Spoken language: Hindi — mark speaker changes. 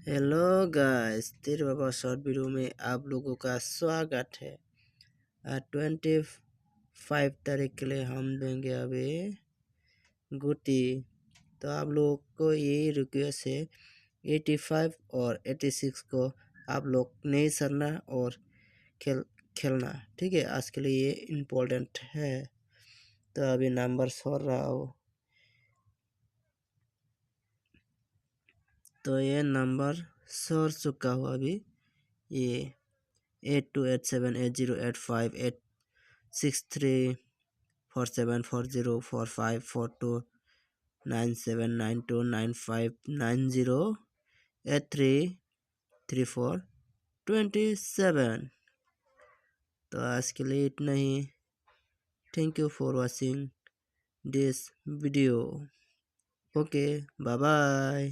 Speaker 1: हेलो गाइस, तेरे बाबा शॉर्ट वीडियो में आप लोगों का स्वागत है। 25 तारीख के लिए हम देंगे अभी गुटी। तो आप लोगों को यही रिक्वेस्ट है, 85 और 86 को आप लोग नहीं सरना और खेलना, ठीक है। आज के लिए ये इम्पोर्टेंट है। तो अभी नंबर सर रहा हो, तो ये नंबर सर चुका हो अभी। ये 82878085463497929590833427। तो आज के लिए इतना ही। Thank you for watching this video. Okay, bye bye.